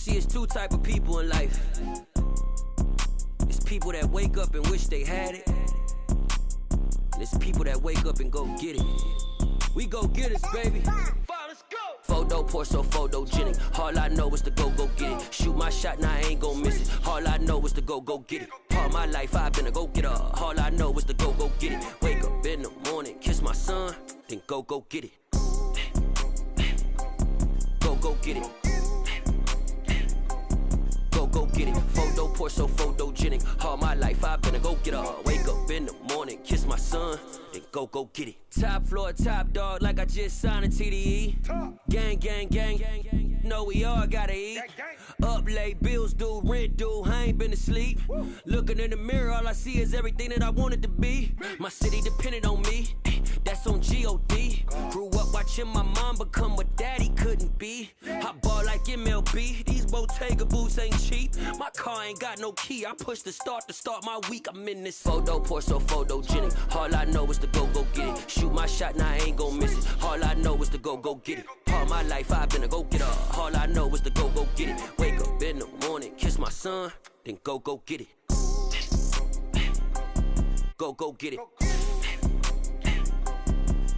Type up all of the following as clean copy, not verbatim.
See, it's two type of people in life. It's people that wake up and wish they had it. And it's people that wake up and go get it. We go get it, baby. Let's go. Photo pour so photogenic. All I know is to go get it. Shoot my shot, now I ain't gon' miss it. All I know is to go get it. All my life I've been a go-getter. All I know is to go get it. Wake up in the morning, kiss my son, then go get it. Go get it. Go get it. Photo pour so photogenic. All my life I've been a go-getter. Wake up in the morning, kiss my son, then go get it. Top floor, top dog, like I just signed a TDE. Gang, gang, gang, gang. Know we all gotta eat. Up late, bills due, rent due, I ain't been asleep. Looking in the mirror, all I see is everything that I wanted to be. My city depended on me, that's on G.O.D. Grew up watching my mom become what daddy couldn't be. I ball like MLB, these Bottega boots ain't cheap. My car ain't got no key, I push the start to start my week. I'm in this photo pour so photogenic. All I know is to go get it. Shoot my shot, now I ain't gon' miss it. All I know is to go get it. All my life I've been a go-getter. All I know is to go get it. Wake up in the morning, kiss my son, then go get it. Go get it.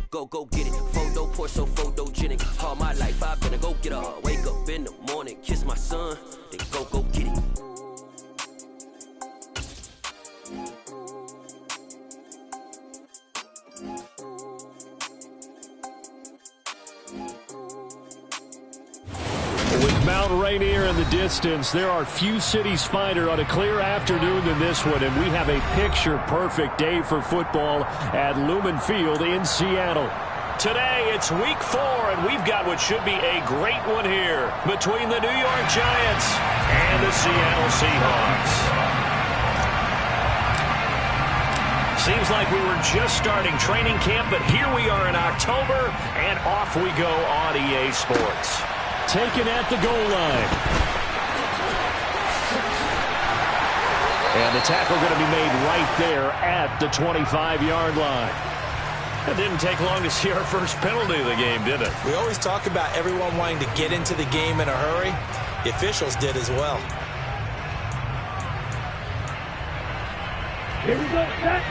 Go get it. Photo pour so photogenic. All my life I've been a go-getter. Wake up in the morning, kiss my son, then go get it. With Mount Rainier in the distance, there are few cities finer on a clear afternoon than this one, and we have a picture-perfect day for football at Lumen Field in Seattle. Today, it's week 4, and we've got what should be a great one here between the New York Giants and the Seattle Seahawks. Seems like we were just starting training camp, but here we are in October, and off we go on EA Sports. Taken at the goal line. And the tackle going to be made right there at the 25-yard line. It didn't take long to see our first penalty of the game, did it? We always talk about everyone wanting to get into the game in a hurry. The officials did as well. Here we go, set.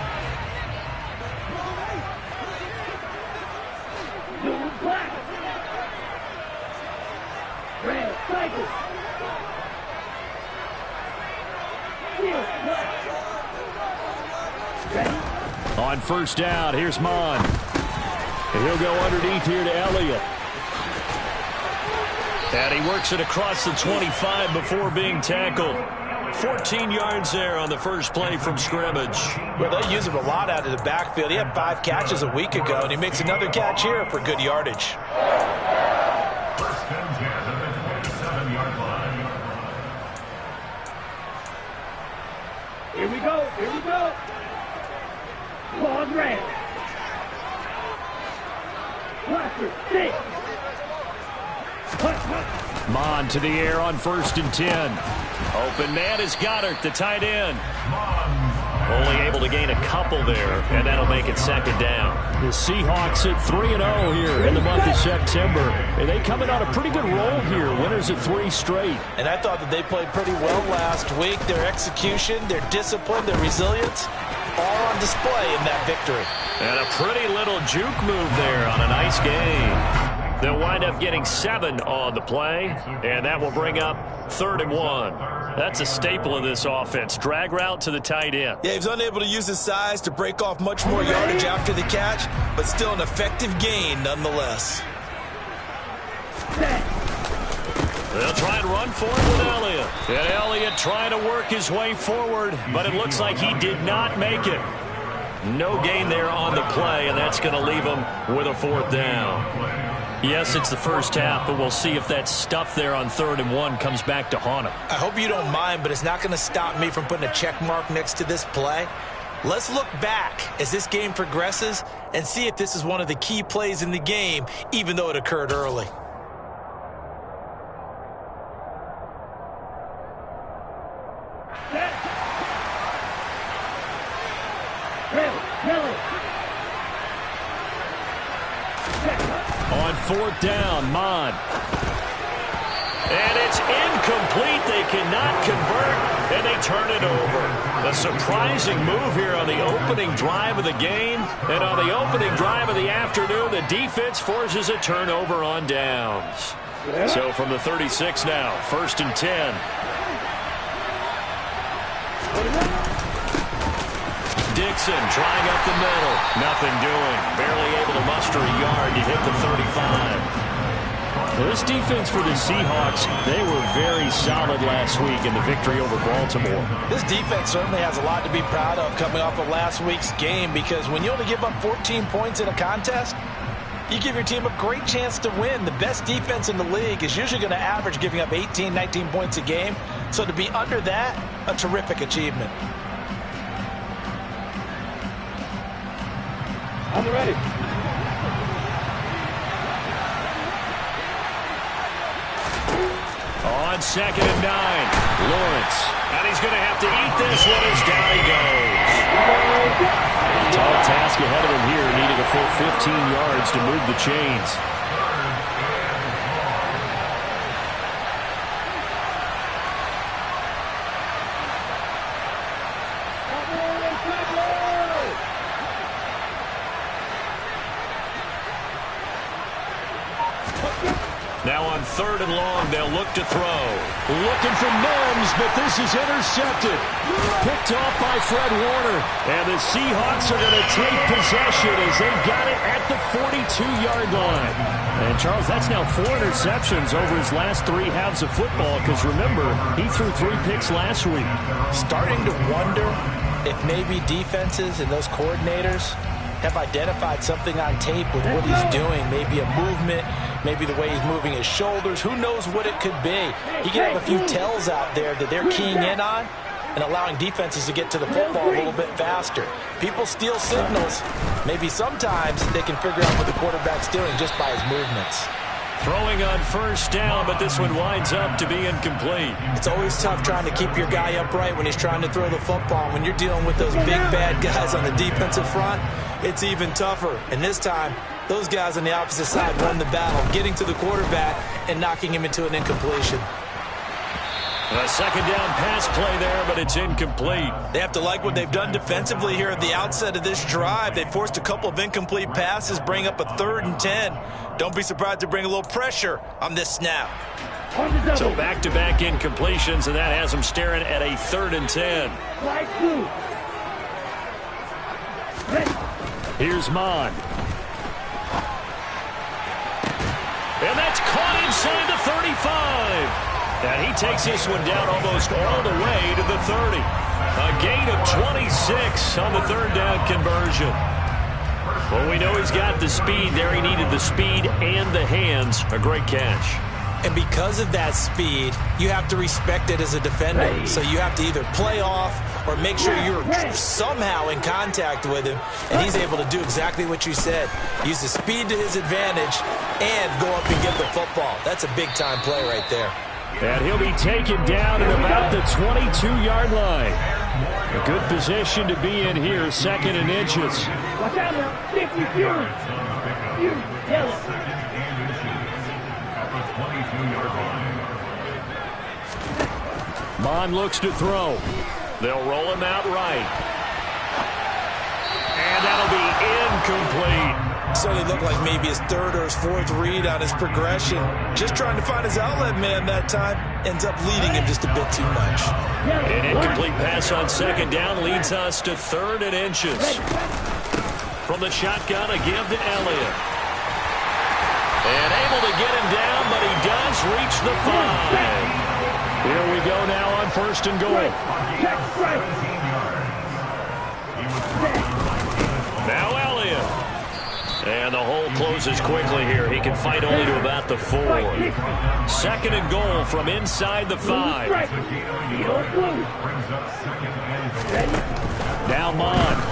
Blue black. Red cycle. On first down, here's Mon. And he'll go underneath here to Elliott. And he works it across the 25 before being tackled. 14 yards there on the first play from scrimmage. Well, they use him a lot out of the backfield. He had 5 catches a week ago, and he makes another catch here for good yardage. First and 10 at the 27-yard line. Here we go, here we go. Long red. Cluster, 6. Mon to the air on first and 10. Open man is Goddard, the tight end. Only able to gain a couple there, and that'll make it second down. The Seahawks at 3-0 here in the month of September. And they coming on a pretty good roll here, winners of 3 straight. And I thought that they played pretty well last week. Their execution, their discipline, their resilience, all on display in that victory. And a pretty little juke move there on a nice game. They'll wind up getting 7 on the play, and that will bring up 3rd and 1. That's a staple of this offense. Drag route to the tight end. Yeah, he was unable to use his size to break off much more yardage after the catch, but still an effective gain nonetheless. They'll try and run forward with Elliott. And Elliott trying to work his way forward, but it looks like he did not make it. No gain there on the play, and that's going to leave him with a 4th down. Yes, it's the first half, but we'll see if that stuff there on 3rd and 1 comes back to haunt him. I hope you don't mind, but it's not going to stop me from putting a check mark next to this play. Let's look back as this game progresses and see if this is one of the key plays in the game, even though it occurred early. On 4th down, Mon. And it's incomplete. They cannot convert, and they turn it over. A surprising move here on the opening drive of the game. And on the opening drive of the afternoon, the defense forces a turnover on downs. So from the 36 now, 1st and 10. Dixon trying up the middle. Nothing doing. Barely able to muster a yard to hit the 35. Well, this defense for the Seahawks, they were very solid last week in the victory over Baltimore. This defense certainly has a lot to be proud of coming off of last week's game, because when you only give up 14 points in a contest, you give your team a great chance to win. The best defense in the league is usually going to average giving up 18, 19 points a game. So to be under that, a terrific achievement. I'm ready. On 2nd and 9, Lawrence. And he's going to have to eat this one as down he goes. Tall task ahead of him here, needing a full 15 yards to move the chains. Now on 3rd and long, they'll look to throw. Looking for Mims, but this is intercepted. Picked off by Fred Warner. And the Seahawks are going to take possession as they've got it at the 42-yard line. And, Charles, that's now 4 interceptions over his last 3 halves of football, because, remember, he threw 3 picks last week. Starting to wonder if maybe defenses and those coordinators have identified something on tape with what he's doing. Maybe a movement, maybe the way he's moving his shoulders. Who knows what it could be? He could have a few tells out there that they're keying in on and allowing defenses to get to the football a little bit faster. People steal signals. Maybe sometimes they can figure out what the quarterback's doing just by his movements. Throwing on 1st down, but this one winds up to be incomplete. It's always tough trying to keep your guy upright when he's trying to throw the football. When you're dealing with those big, bad guys on the defensive front, it's even tougher. And this time, those guys on the opposite side won the battle, getting to the quarterback and knocking him into an incompletion. A 2nd down pass play there, but it's incomplete. They have to like what they've done defensively here at the outset of this drive. They forced a couple of incomplete passes, bring up a 3rd and 10. Don't be surprised to bring a little pressure on this snap. So back-to-back incompletions, and that has them staring at a 3rd and 10. Here's Mon. And that's caught inside the 35. And he takes this one down almost all the way to the 30. A gain of 26 on the 3rd down conversion. Well, we know he's got the speed there. He needed the speed and the hands. A great catch. And because of that speed, you have to respect it as a defender. So you have to either play off or make sure you're somehow in contact with him. And he's able to do exactly what you said. Use the speed to his advantage and go up and get the football. That's a big-time play right there. And he'll be taken down at about the 22-yard line. A good position to be in here, 2nd and inches. Watch out now. 50 Mon looks to throw. They'll roll him out right. And that'll be incomplete. Certainly looked like maybe his 3rd or his 4th read on his progression. Just trying to find his outlet man that time. Ends up leading him just a bit too much. An incomplete pass on 2nd down leads us to 3rd and inches. From the shotgun, a give to Elliott. And able to get him down, but he does reach the 5. Here we go now on 1st and goal. Now Elliott. And the hole closes quickly here. He can fight only to about the 4. 2nd and goal from inside the 5. Now Mon.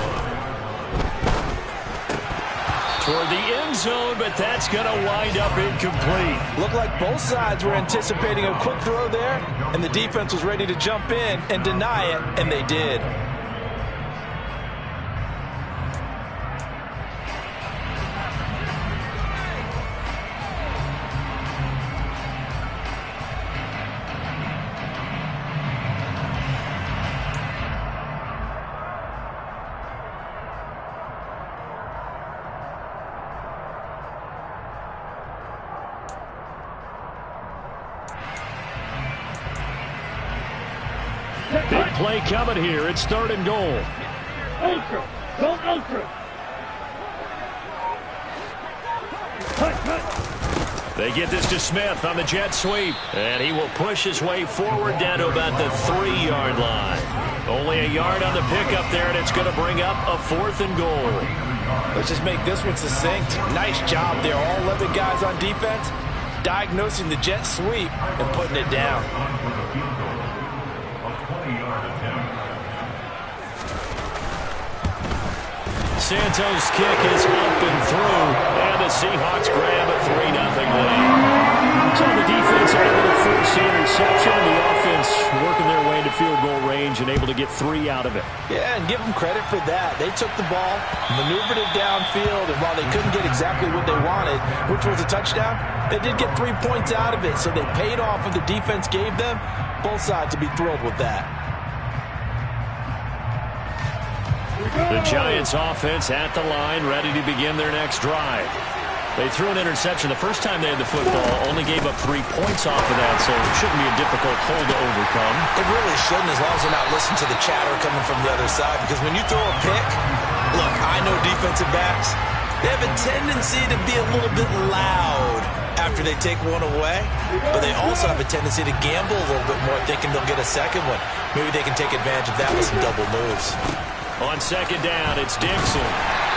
Toward the end zone, but that's going to wind up incomplete. Looked like both sides were anticipating a quick throw there, and the defense was ready to jump in and deny it, and they did. play coming here. It's 3rd and goal. Ultra. Go ultra. They get this to Smith on the jet sweep. And he will push his way forward down to about the 3-yard line. Only a yard on the pickup there, and it's going to bring up a 4th and goal. Let's just make this one succinct. Nice job there. All 11 guys on defense diagnosing the jet sweep and putting it down. Santos' kick is up and through, and the Seahawks grab a 3-0 lead. So the defense able to force the interception, and the offense working their way into field goal range and able to get 3 out of it. Yeah, and give them credit for that. They took the ball, maneuvered it downfield, and while they couldn't get exactly what they wanted, which was a touchdown, they did get 3 points out of it, so they paid off what the defense gave them. Both sides would be thrilled with that. The Giants offense at the line, ready to begin their next drive. They threw an interception the first time they had the football, only gave up 3 points off of that, so it shouldn't be a difficult hole to overcome. It really shouldn't, as long as they're not listening to the chatter coming from the other side, because when you throw a pick, look, I know defensive backs, they have a tendency to be a little bit loud after they take one away, but they also have a tendency to gamble a little bit more, thinking they'll get a second one. Maybe they can take advantage of that with some double moves. On 2nd down, it's Dixon.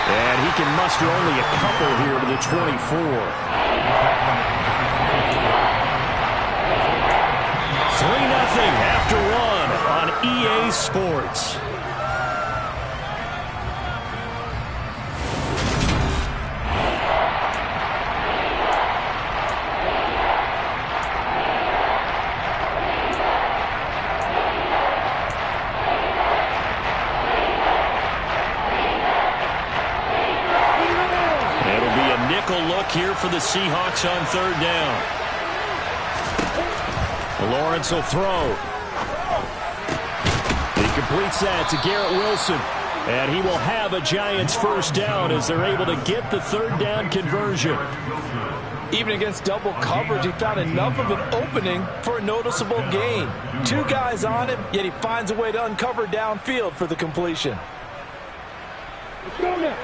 And he can muster only a couple here to the 24. 3-0 after one on EA Sports. Look here for the Seahawks on 3rd down. Lawrence will throw. He completes that to Garrett Wilson. And he will have a Giants 1st down as they're able to get the 3rd down conversion. Even against double coverage, he found enough of an opening for a noticeable gain. 2 guys on him, yet he finds a way to uncover downfield for the completion. Let's go now.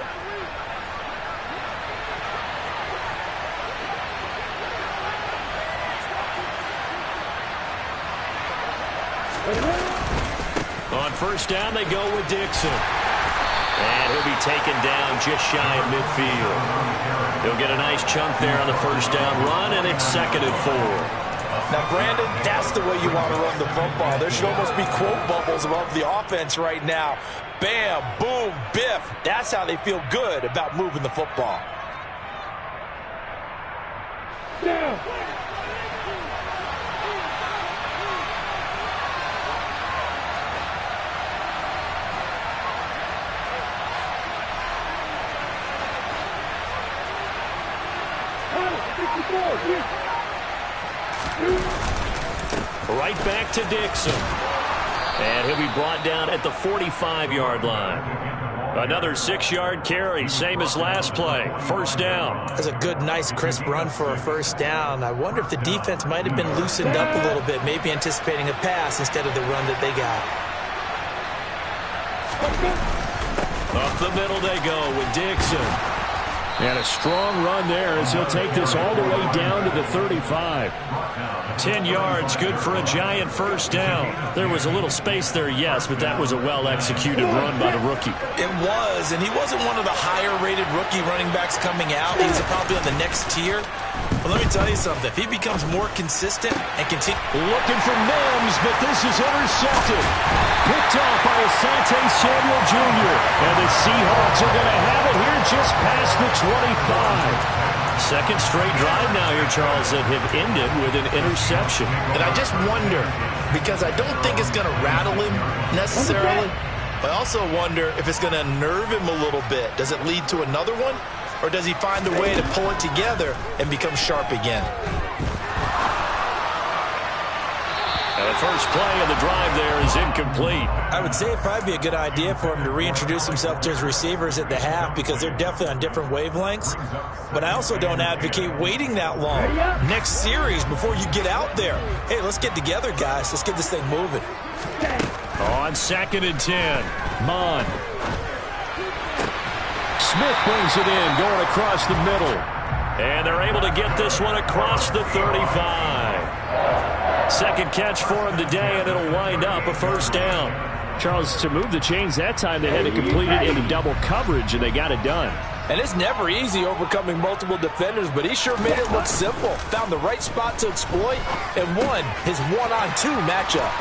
On 1st down, they go with Dixon. And he'll be taken down just shy of midfield. He'll get a nice chunk there on the 1st down run, and it's 2nd and 4. Now, Brandon, that's the way you want to run the football. There should almost be quote bubbles above the offense right now. Bam, boom, biff. That's how they feel good about moving the football. Down. Right back to Dixon. And he'll be brought down at the 45-yard line. Another 6-yard carry, same as last play. 1st down. That's a good, nice, crisp run for a 1st down. I wonder if the defense might have been loosened up a little bit, maybe anticipating a pass instead of the run that they got. Up the middle they go with Dixon. And a strong run there as he'll take this all the way down to the 35. 10 yards, good for a Giant 1st down. There was a little space there, yes, but that was a well-executed run by the rookie. It was, and he wasn't one of the higher-rated rookie running backs coming out. He's probably on the next tier. But let me tell you something. If he becomes more consistent and continue... Looking for Mims, but this is intercepted. Picked off by Asante Samuel Jr. And the Seahawks are going to have it here just past the 25. 2nd straight drive now here, Charles, that have ended with an interception. And I just wonder, because I don't think it's going to rattle him necessarily, but I also wonder if it's going to unnerve him a little bit. Does it lead to another one? Or does he find a way to pull it together and become sharp again? And the first play of the drive there is incomplete. I would say it'd probably be a good idea for him to reintroduce himself to his receivers at the half because they're definitely on different wavelengths. But I also don't advocate waiting that long. Next series before you get out there. Hey, let's get together, guys. Let's get this thing moving. On 2nd and 10, Mon. Smith brings it in, going across the middle. And they're able to get this one across the 35. Second catch for him today, and it'll wind up a first down. Charles, to move the chains that time, they had to complete it in double coverage, and they got it done. And it's never easy overcoming multiple defenders, but he sure made it look simple. Found the right spot to exploit and won his one-on-two matchup.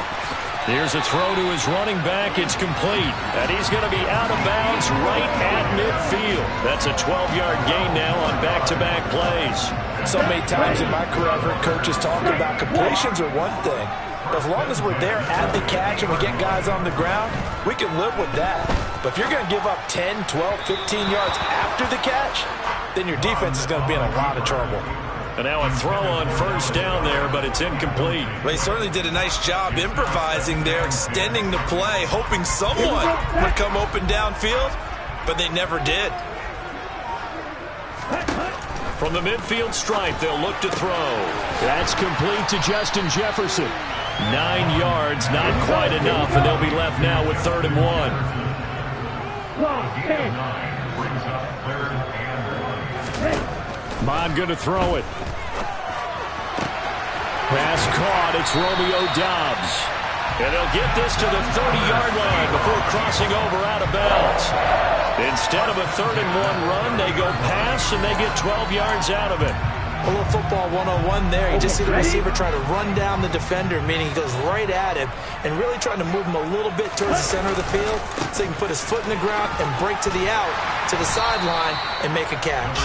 Here's a throw to his running back. It's complete. And he's going to be out of bounds right at midfield. That's a 12-yard gain now on back-to-back plays. So many times in my career, I've heard coaches talk about completions are one thing. As long as we're there at the catch and we get guys on the ground, we can live with that. But if you're going to give up 10, 12, 15 yards after the catch, then your defense is going to be in a lot of trouble. And now a throw on first down there, but it's incomplete. They certainly did a nice job improvising there, extending the play, hoping someone would come open downfield, but they never did. From the midfield stripe, they'll look to throw. That's complete to Justin Jefferson. 9 yards, not quite enough, and they'll be left now with 3rd and 1. Mon going to throw it. Pass caught. It's Romeo Doubs. And they'll get this to the 30-yard line before crossing over out of bounds. Instead of a 3rd and 1 run, they go pass, and they get 12 yards out of it. A little football 101 there. You just see the receiver try to run down the defender, meaning he goes right at him and really trying to move him a little bit towards the center of the field so he can put his foot in the ground and break to the out, to the sideline, and make a catch.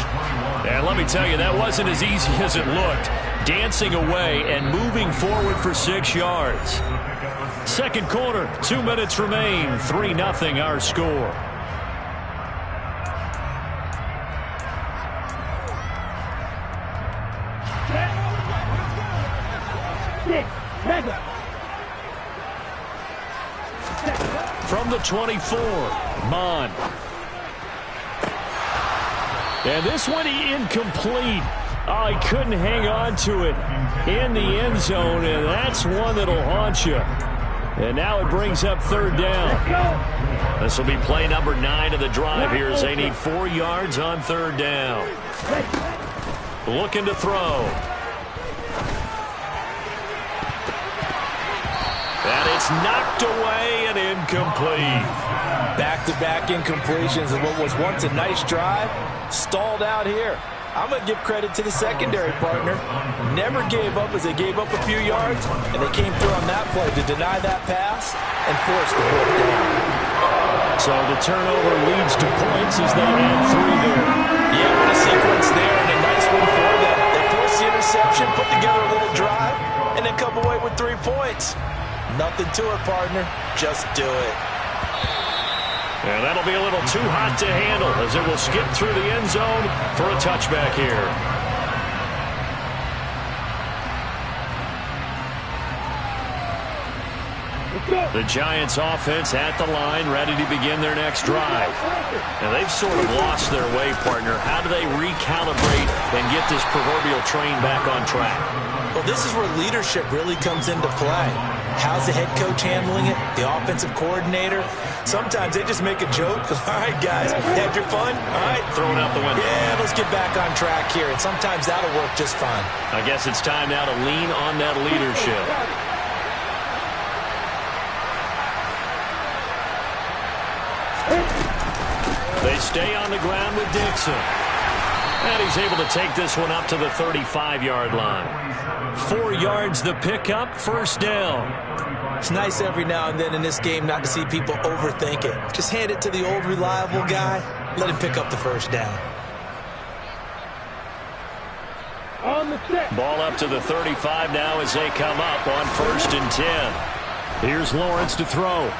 And let me tell you, that wasn't as easy as it looked. Dancing away and moving forward for 6 yards. Second quarter, 2 minutes remain. 3-0 our score. From the 24, Mon. And this one incomplete. Oh, he couldn't hang on to it in the end zone, and that's one that'll haunt you. And now it brings up 3rd down. This will be play number 9 of the drive here as they need 4 yards on 3rd down. Looking to throw. And it's knocked away and incomplete. Back-to-back incompletions of what was once a nice drive, stalled out here. I'm going to give credit to the secondary partner. Never gave up as they gave up a few yards, and they came through on that play to deny that pass and force the 4th down. So the turnover leads to points as they add 3 there. Yeah, what a sequence there, and a nice one for them. They force the interception, put together a little drive, and then come away with 3 points. Nothing to it, partner. Just do it. And that'll be a little too hot to handle as it will skip through the end zone for a touchback here. The Giants offense at the line, ready to begin their next drive. And they've sort of lost their way, partner. How do they recalibrate and get this proverbial train back on track? Well, this is where leadership really comes into play. How's the head coach handling it? The offensive coordinator? Sometimes they just make a joke. All right, guys, had your fun? All right. Throw it out the window. Yeah, let's get back on track here. And sometimes that'll work just fine. I guess it's time now to lean on that leadership. They stay on the ground with Dixon. And he's able to take this one up to the 35-yard line. 4 yards the pickup, first down. It's nice every now and then in this game not to see people overthink it. Just hand it to the old reliable guy. Let him pick up the first down. Ball up to the 35 now as they come up on 1st and 10. Here's Lawrence to throw.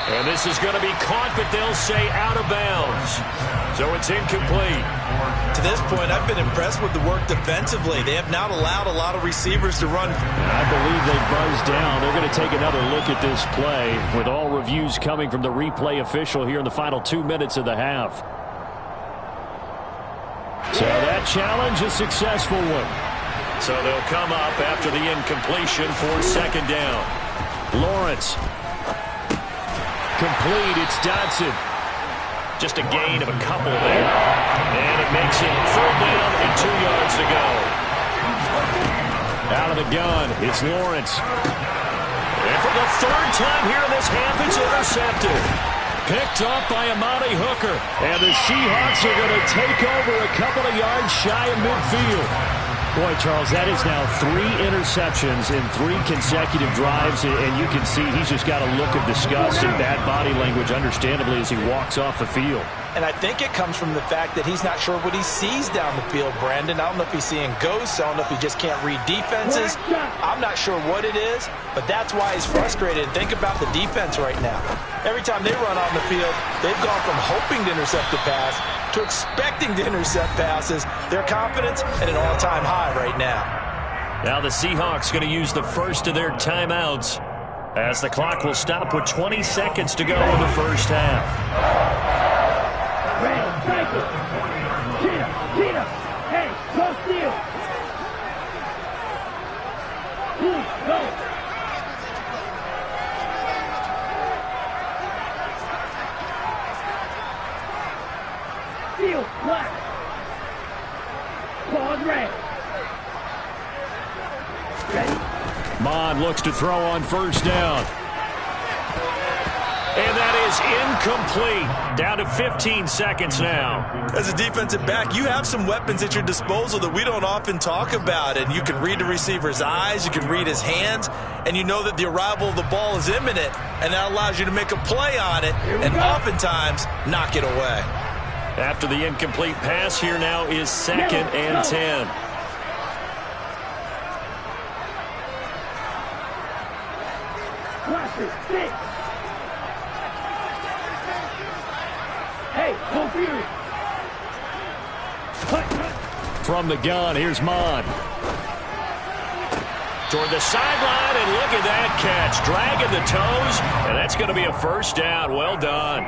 And this is going to be caught, but they'll say out of bounds. So it's incomplete. To this point, I've been impressed with the work defensively. They have not allowed a lot of receivers to run. I believe they buzzed down. They're going to take another look at this play with all reviews coming from the replay official here in the final 2 minutes of the half. So that challenge, a successful one. So they'll come up after the incompletion for 2nd down. Lawrence complete. It's Dodson. Just a gain of a couple there. And it makes it 3rd down and 2 yards to go. Out of the gun, it's Lawrence. And for the 3rd time here in this half, it's intercepted. Picked off by Amani Hooker. And the Seahawks are going to take over a couple of yards shy of midfield. Boy, Charles, that is now 3 interceptions in 3 consecutive drives, and you can see he's just got a look of disgust and bad body language, understandably, as he walks off the field. And I think it comes from the fact that he's not sure what he sees down the field, Brandon. I don't know if he's seeing ghosts. I don't know if he just can't read defenses. I'm not sure what it is, but that's why he's frustrated. Think about the defense right now. Every time they run on the field, they've gone from hoping to intercept the pass to expecting to intercept passes. Their confidence at an all-time high right now. Now the Seahawks going to use the first of their timeouts as the clock will stop with 20 seconds to go in the first half. Hey, go steal. Go. Steal, black. Pause red. Ready? Mond looks to throw on 1st down. And that is incomplete. Down to 15 seconds now. As a defensive back, you have some weapons at your disposal that we don't often talk about. And you can read the receiver's eyes, you can read his hands, and you know that the arrival of the ball is imminent, and that allows you to make a play on it and oftentimes knock it away. After the incomplete pass, here now is 2nd and 10. Hey, go for you. From the gun, here's Mond. Toward the sideline, and look at that catch. Dragging the toes, and that's going to be a 1st down. Well done.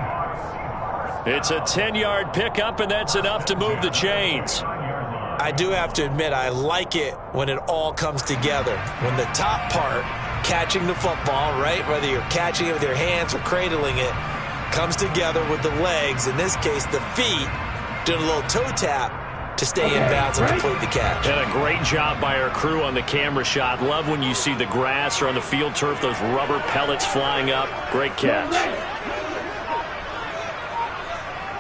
It's a 10-yard pickup, and that's enough to move the chains. I do have to admit, I like it when it all comes together. When the top part, catching the football, right, whether you're catching it with your hands or cradling it, comes together with the legs, in this case the feet, doing a little toe tap to stay in bounds and complete the catch. And a great job by our crew on the camera shot. Love when you see the grass or on the field turf, those rubber pellets flying up. Great catch.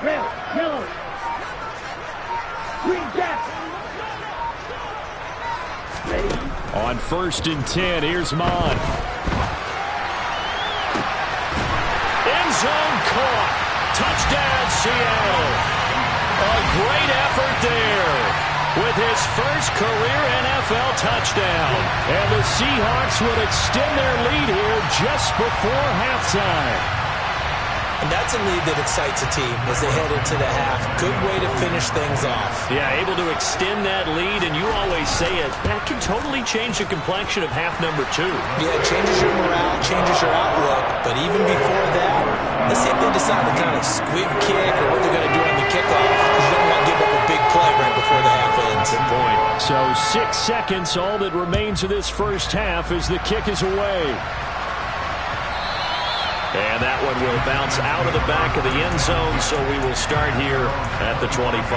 Red, yellow, green cap. Ready? On 1st and 10, here's Mond. End zone caught. Touchdown, Seattle. A great effort there with his first career NFL touchdown. And the Seahawks would extend their lead here just before halftime. And that's a lead that excites a team as they head into the half. Good way to finish things off. Yeah, able to extend that lead, and you always say it, that can totally change the complexion of half number 2. Yeah, it changes your morale, changes your outlook. But even before that, let's see if they decide to kind of squib kick or what they're going to do on the kickoff. Because you don't want to give up a big play right before the half ends. Good point. So 6 seconds, all that remains of this first half as the kick is away. And that one will bounce out of the back of the end zone, so we will start here at the 25.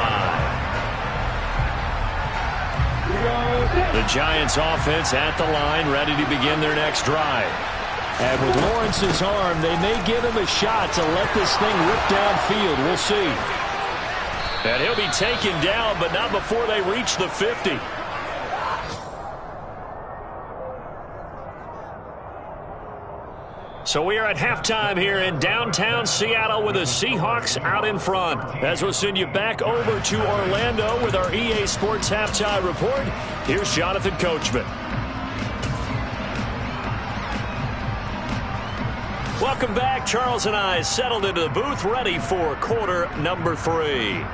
The Giants offense at the line, ready to begin their next drive. And with Lawrence's arm, they may give him a shot to let this thing rip downfield. We'll see. And he'll be taken down, but not before they reach the 50. So we are at halftime here in downtown Seattle with the Seahawks out in front. As we'll send you back over to Orlando with our EA Sports Halftime Report, here's Jonathan Coachman. Welcome back. Charles and I settled into the booth, ready for quarter number 3.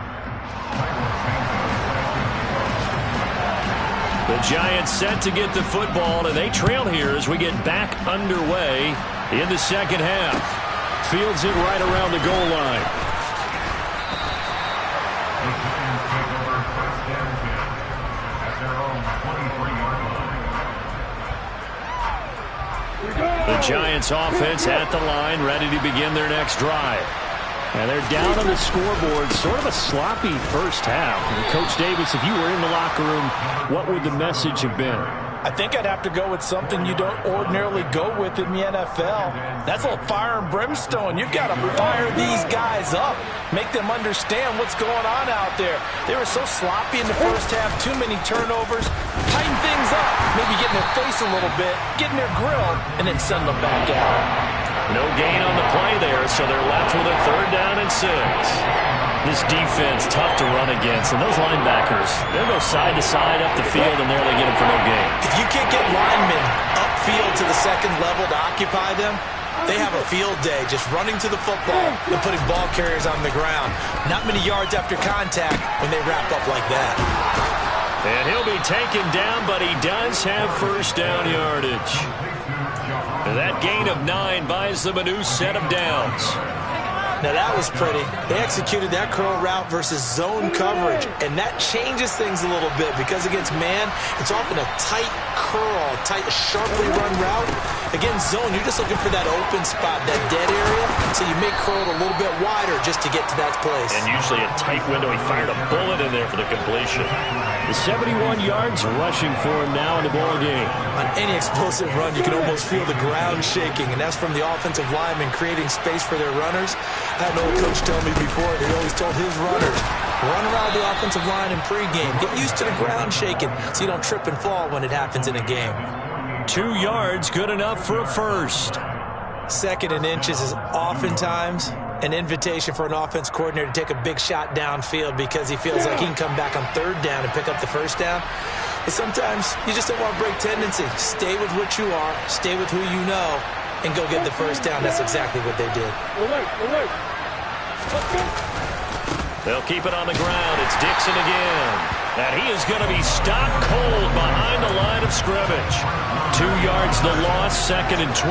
The Giants set to get the football, and they trail here as we get back underway in the second half. Fields it right around the goal line. The Giants offense at the line, ready to begin their next drive. And they're down on the scoreboard, sort of a sloppy first half. And Coach Davis, if you were in the locker room, what would the message have been? I think I'd have to go with something you don't ordinarily go with in the NFL. That's a little fire and brimstone. You've got to fire these guys up, make them understand what's going on out there. They were so sloppy in the first half, too many turnovers. Tighten things up, maybe get in their face a little bit, get in their grill, and then send them back out. No gain on the play there, so they're left with a 3rd down and 6. This defense, tough to run against, and those linebackers, they'll go side to side up the field, and there they get them for no gain. If you can't get linemen upfield to the second level to occupy them, they have a field day just running to the football and putting ball carriers on the ground. Not many yards after contact when they wrap up like that. And he'll be taken down, but he does have first down yardage. And that gain of 9 buys them a new set of downs. Now that was pretty. They executed that curl route versus zone coverage, and that changes things a little bit because against man, it's often a tight curl, sharply run route. Against zone, you're just looking for that open spot, that dead area, so you make curl a little bit wider just to get to that place. And usually a tight window. He fired a bullet in there for the completion. The 71 yards rushing for him now in the ball game. On any explosive run, you can almost feel the ground shaking, and that's from the offensive linemen creating space for their runners. I had an old coach tell me before, he always told his runners, run around the offensive line in pregame. Get used to the ground shaking so you don't trip and fall when it happens in a game. 2 yards, good enough for a first. 2nd and inches is oftentimes an invitation for an offense coordinator to take a big shot downfield because he feels like he can come back on 3rd down and pick up the first down. But sometimes you just don't want to break tendency. Stay with what you are, stay with who you know, and go get the first down. That's exactly what they did. They'll keep it on the ground. It's Dixon again. And he is going to be stopped cold behind the line of scrimmage. 2 yards the loss, 2nd and 12.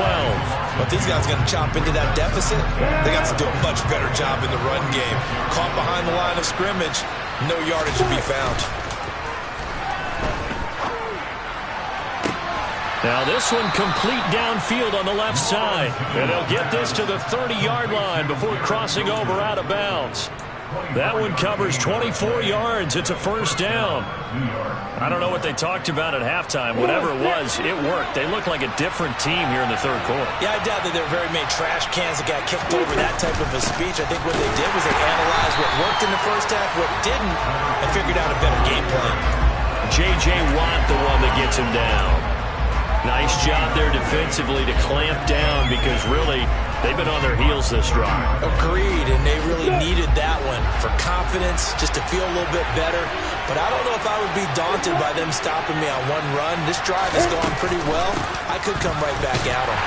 But these guys are going to chop into that deficit. They got to do a much better job in the run game. Caught behind the line of scrimmage, no yardage to be found. Now this one complete downfield on the left side. And they'll get this to the 30-yard line before crossing over out of bounds. That one covers 24 yards. It's a first down. I don't know what they talked about at halftime. Whatever it was, it worked. They look like a different team here in the 3rd quarter. Yeah, I doubt that there were very many trash cans that got kicked over that type of a speech. I think what they did was they analyzed what worked in the first half, what didn't, and figured out a better game plan. J.J. Watt, the one that gets him down. Nice job there defensively to clamp down because really they've been on their heels this drive. Agreed, and they really needed that one for confidence, just to feel a little bit better. But I don't know if I would be daunted by them stopping me on one run. This drive has gone pretty well. I could come right back at them.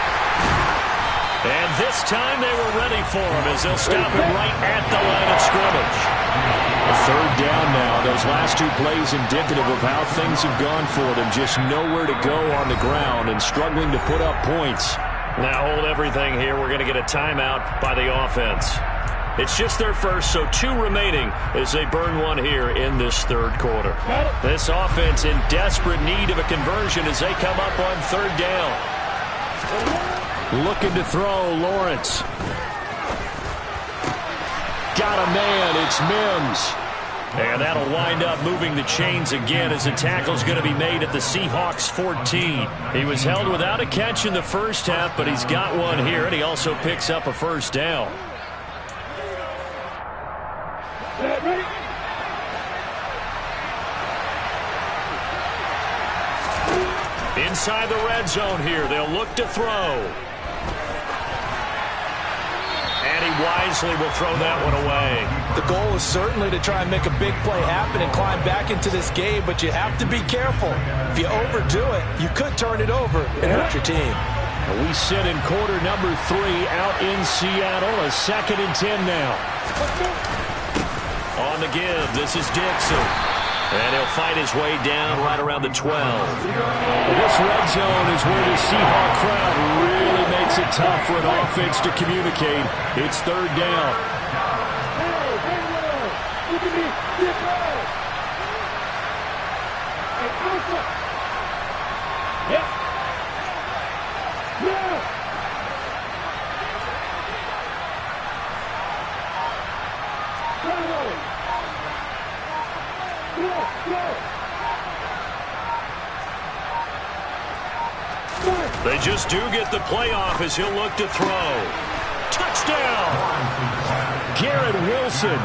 And this time they were ready for him as they'll stop him right at the line of scrimmage. A 3rd down now. Those last 2 plays indicative of how things have gone for them. Just nowhere to go on the ground and struggling to put up points. Now hold everything here. We're going to get a timeout by the offense. It's just their first, so 2 remaining as they burn one here in this 3rd quarter. This offense in desperate need of a conversion as they come up on 3rd down. Looking to throw, Lawrence. Got a man, it's Mims. And that'll wind up moving the chains again as the tackle's going to be made at the Seahawks 14. He was held without a catch in the first half, but he's got one here, and he also picks up a first down. Inside the red zone here, they'll look to throw. And he wisely will throw that one away. The goal is certainly to try and make a big play happen and climb back into this game, but you have to be careful. If you overdo it, you could turn it over and hurt your team. We sit in quarter number 3 out in Seattle. A 2nd and 10 now. On the give, this is Dixon. And he'll fight his way down right around the 12. This red zone is where the Seahawk crowd really makes it tough for an offense to communicate. It's 3rd down. They just do get the playoff as he'll look to throw. Touchdown! Garrett Wilson,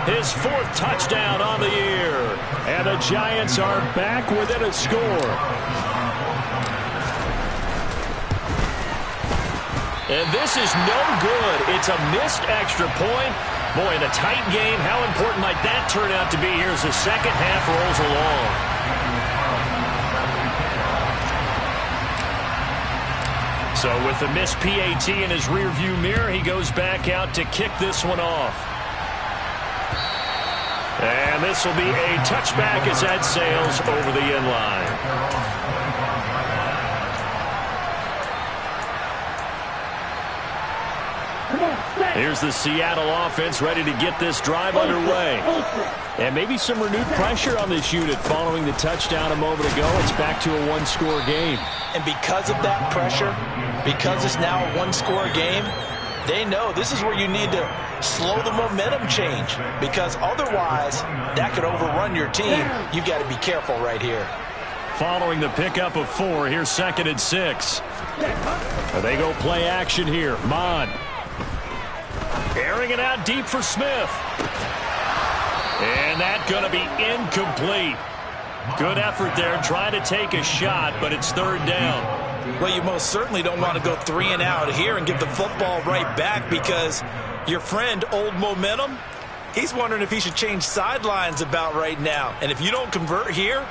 his 4th touchdown on the year. And the Giants are back within a score. And this is no good. It's a missed extra point. Boy, in a tight game, how important might that turn out to be here as the second half rolls along? So with the missed PAT in his rearview mirror, he goes back out to kick this one off. And this will be a touchback as that sails over the end line. Here's the Seattle offense ready to get this drive underway. And maybe some renewed pressure on this unit following the touchdown a moment ago. It's back to a one-score game. And because of that pressure, because it's now a one-score game, they know this is where you need to slow the momentum change, because otherwise that could overrun your team. You've got to be careful right here. Following the pickup of 4, here's 2nd and 6. They go play action here. Mon airing it out deep for Smith. And that's going to be incomplete. Good effort there trying to take a shot, but it's 3rd down. Well, you most certainly don't want to go 3 and out here and get the football right back, because your friend, Old Momentum, he's wondering if he should change sidelines about right now. And if you don't convert here,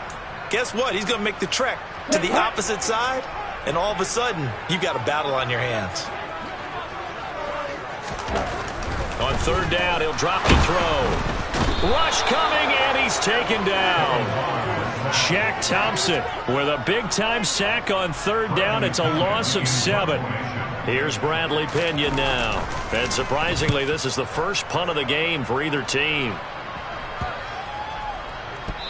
guess what? He's going to make the trek to the opposite side, and all of a sudden, you've got a battle on your hands. On 3rd down, he'll drop the throw. Rush coming, and he's taken down. Shaq Thompson with a big-time sack on 3rd down. It's a loss of 7. Here's Bradley Pena now. And surprisingly, this is the first punt of the game for either team.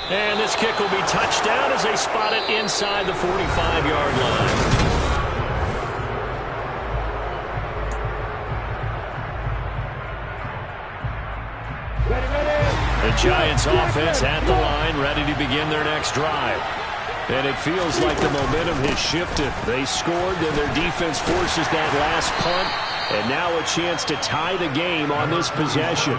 And this kick will be touchdown as they spot it inside the 45-yard line. The Giants offense at the line, ready to begin their next drive. And it feels like the momentum has shifted. They scored, then their defense forces that last punt. And now a chance to tie the game on this possession.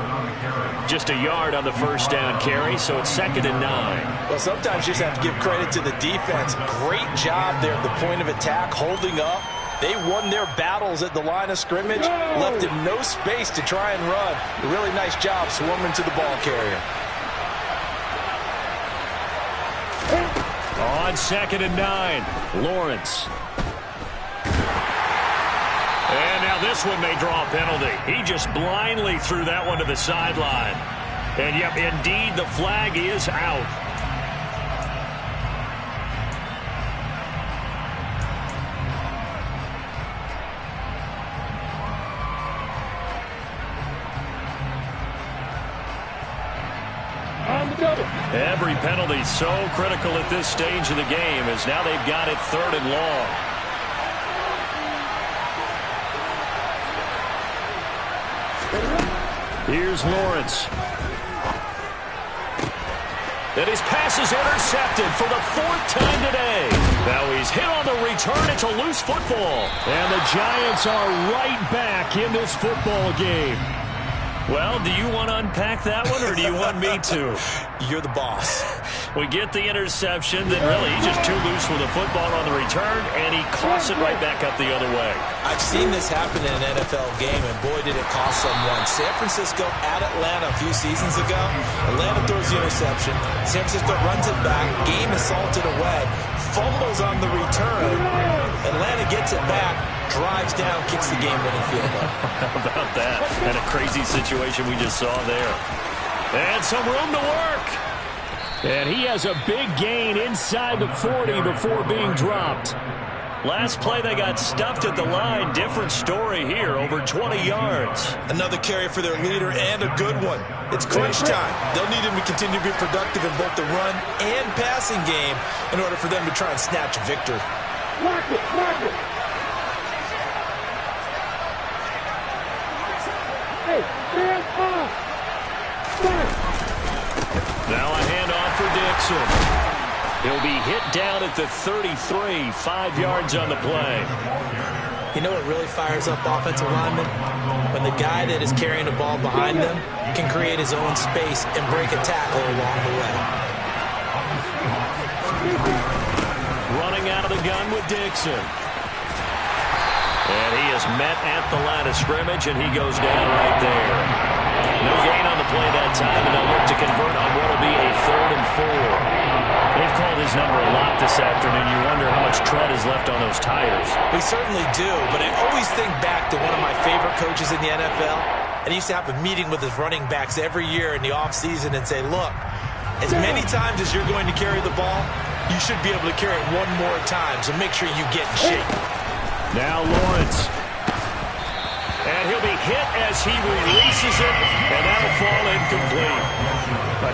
Just a yard on the 1st down carry, so it's 2nd and 9. Well, sometimes you just have to give credit to the defense. Great job there at the point of attack, holding up. They won their battles at the line of scrimmage, left him no space to try and run. A really nice job swarming to the ball carrier. On 2nd and 9, Lawrence. And now this one may draw a penalty. He just blindly threw that one to the sideline. And yep, indeed, the flag is out. Every penalty so critical at this stage of the game, as now they've got it 3rd and long. Here's Lawrence. And his pass is intercepted for the 4th time today. Now he's hit on the return. It's a loose football. And the Giants are right back in this football game. Well, do you want to unpack that one, or do you want me to? You're the boss. We get the interception, then really he's just too loose with the football on the return, and he coughs it right back up the other way. I've seen this happen in an NFL game, and boy, did it cost someone. San Francisco at Atlanta a few seasons ago. Atlanta throws the interception. San Francisco runs it back. Game is salted away. Fumbles on the return. Atlanta gets it back. Drives down, kicks the game-winning field goal. How about that? And a crazy situation we just saw there. And some room to work. And he has a big gain inside the 40 before being dropped. Last play, they got stuffed at the line. Different story here, over 20 yards. Another carry for their leader, and a good one. It's crunch time. They'll need him to continue to be productive in both the run and passing game in order for them to try and snatch a victory. Mark it, mark it. Now a handoff for Dixon. He'll be hit down at the 33, 5 yards on the play. You know what really fires up offensive linemen? When the guy that is carrying the ball behind them can create his own space and break a tackle along the way. Running out of the gun with Dixon. And he is met at the line of scrimmage, and he goes down right there. No gain on the play that time, and they'll look to convert on what will be a 3rd and 4. They've called his number a lot this afternoon. You wonder how much tread is left on those tires. We certainly do, but I always think back to one of my favorite coaches in the NFL, and he used to have a meeting with his running backs every year in the offseason and say, look, as many times as you're going to carry the ball, you should be able to carry it one more time, so make sure you get in shape. Now Lawrence. And he'll be hit as he releases it, and that'll fall incomplete.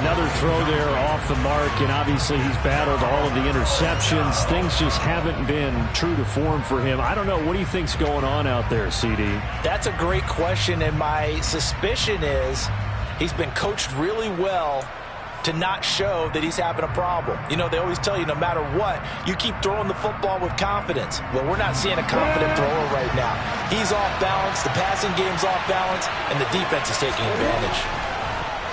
Another throw there off the mark, and obviously he's battled all of the interceptions. Things just haven't been true to form for him. I don't know. What do you think's going on out there, CD? That's a great question, and my suspicion is he's been coached really well to not show that he's having a problem. You know, they always tell you no matter what, you keep throwing the football with confidence. Well, we're not seeing a confident thrower right now. He's off balance, the passing game's off balance, and the defense is taking advantage.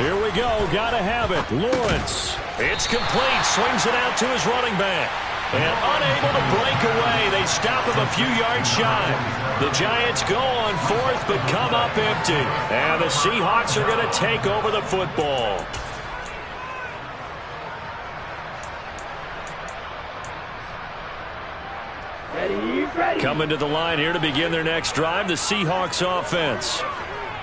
Here we go. Gotta have it. Lawrence. It's complete. Swings it out to his running back. And unable to break away. They stop him a few yards shy. The Giants go on 4th, but come up empty. And the Seahawks are going to take over the football. Ready. Coming to the line here to begin their next drive, the Seahawks offense.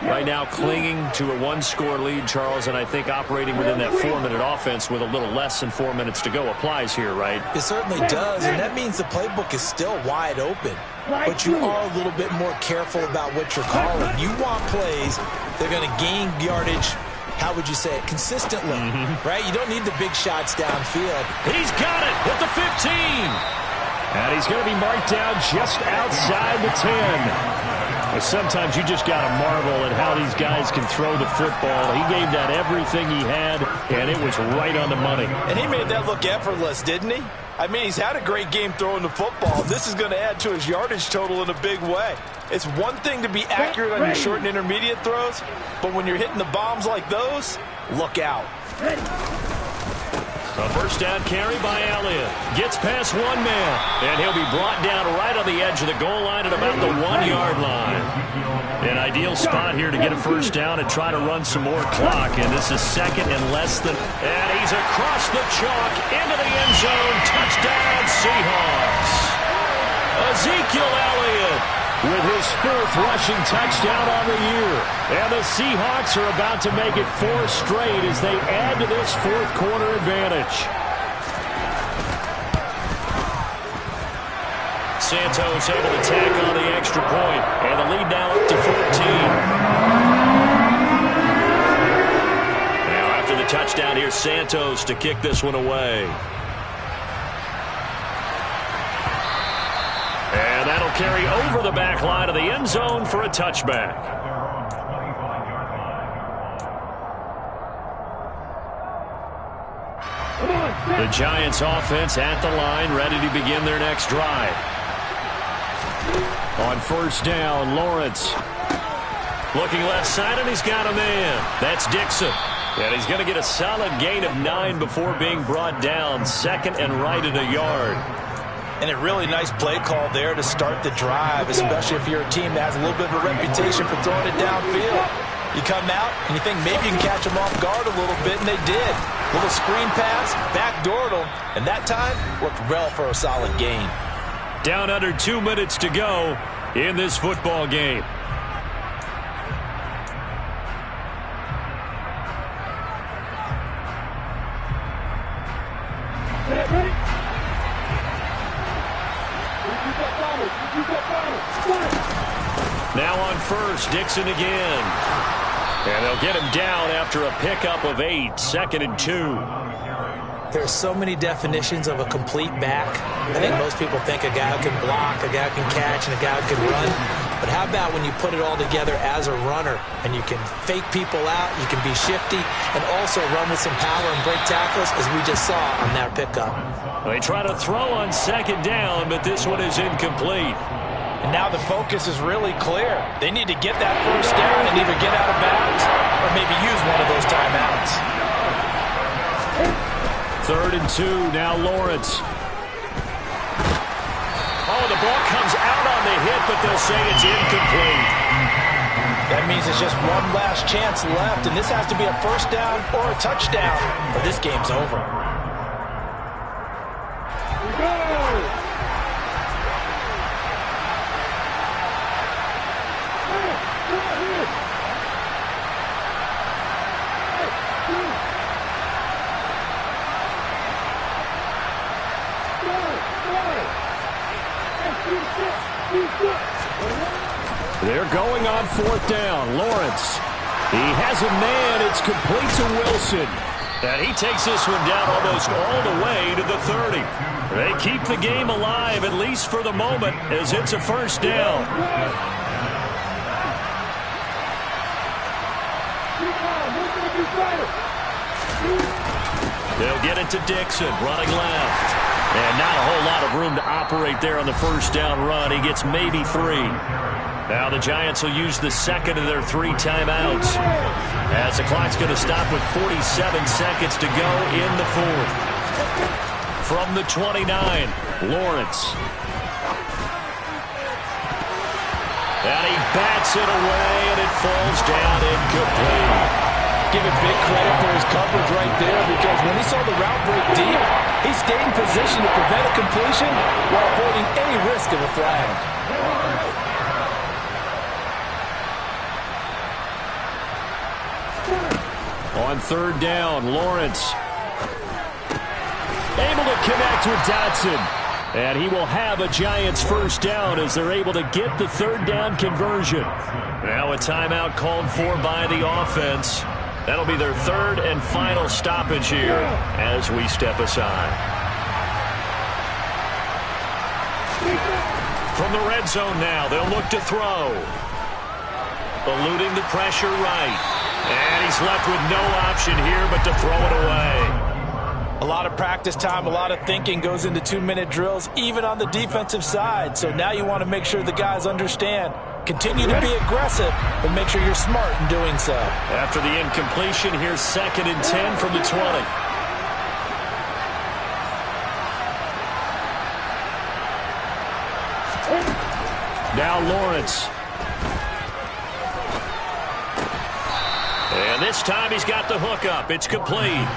Right now clinging to a 1-score lead, Charles, and I think operating within that 4-minute offense with a little less than 4 minutes to go applies here, right? It certainly does, and that means the playbook is still wide open. But you are a little bit more careful about what you're calling. You want plays that are going to gain yardage, how would you say it, consistently, right? You don't need the big shots downfield. He's got it at the 15. And he's going to be marked down just outside the 10. Sometimes you just got to marvel at how these guys can throw the football. He gave that everything he had, and it was right on the money. And he made that look effortless, didn't he? I mean, he's had a great game throwing the football. This is going to add to his yardage total in a big way. It's one thing to be accurate on your short and intermediate throws, but when you're hitting the bombs like those, look out. A first down carry by Elliott. Gets past one man, and he'll be brought down right on the edge of the goal line at about the 1-yard line. An ideal spot here to get a first down and try to run some more clock, and this is 2nd and less than... And he's across the chalk into the end zone. Touchdown, Seahawks. Ezekiel Elliott with his 4th rushing touchdown on the year. And the Seahawks are about to make it 4 straight as they add to this 4th quarter advantage. Santos able to tack on the extra point, and the lead now up to 14. Now after the touchdown, here's Santos to kick this one away. And that'll carry over the back line of the end zone for a touchback. The Giants offense at the line, ready to begin their next drive. On first down, Lawrence. Looking left side, and he's got a man. That's Dixon. And he's going to get a solid gain of 9 before being brought down. 2nd and right at a yard. And a really nice play call there to start the drive, especially if you're a team that has a little bit of a reputation for throwing it downfield. You come out and you think maybe you can catch them off guard a little bit, and they did. Little screen pass, backdoored them, and that time worked well for a solid gain. Down under 2 minutes to go in this football game. Now on first, Dixon again. And they'll get him down after a pickup of 8, 2nd and 2. There's so many definitions of a complete back. I think most people think a guy who can block, a guy who can catch, and a guy who can run. But how about when you put it all together as a runner and you can fake people out, you can be shifty, and also run with some power and break tackles, as we just saw on that pickup. They try to throw on second down, but this one is incomplete. And now the focus is really clear. They need to get that first down and either get out of bounds or maybe use one of those timeouts. 3rd and 2, now Lawrence. Oh, the ball comes out on the hit, but they'll say it's incomplete. That means it's just one last chance left, and this has to be a first down or a touchdown, or this game's over. They're going on 4th down. Lawrence. He has a man. It's complete to Wilson. And he takes this one down almost all the way to the 30. They keep the game alive, at least for the moment, as it's a first down. They'll get it to Dixon, running left. And not a whole lot of room to operate there on the first down run. He gets maybe 3. Now the Giants will use the second of their 3 timeouts, as the clock's going to stop with 47 seconds to go in the 4th. From the 29, Lawrence. And he bats it away, and it falls down incomplete. Give it big credit for his coverage right there, because when he saw the route break deep, he stayed in position to prevent a completion while avoiding any risk of a flag. On 3rd down, Lawrence. Able to connect with Dotson. And he will have a Giants first down as they're able to get the 3rd down conversion. Now a timeout called for by the offense. That'll be their 3rd and final stoppage here as we step aside. From the red zone now, they'll look to throw. Eluding the pressure right. And he's left with no option here but to throw it away. A lot of practice time, a lot of thinking goes into 2-minute drills, even on the defensive side. So now you want to make sure the guys understand. Continue to be aggressive, but make sure you're smart in doing so. After the incompletion, here's 2nd and 10 from the 20. Now Lawrence. And this time he's got the hookup. It's complete.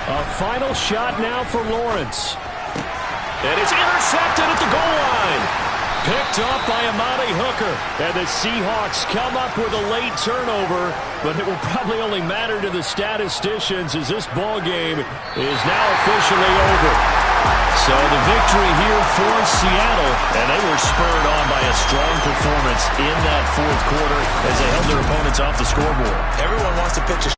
A final shot now for Lawrence. And it's intercepted at the goal line. Picked up by Amani Hooker. And the Seahawks come up with a late turnover, but it will probably only matter to the statisticians as this ball game is now officially over. So the victory here for Seattle, and they were spurred on by a strong performance in that 4th quarter as they held their opponents off the scoreboard. Everyone wants to pitch a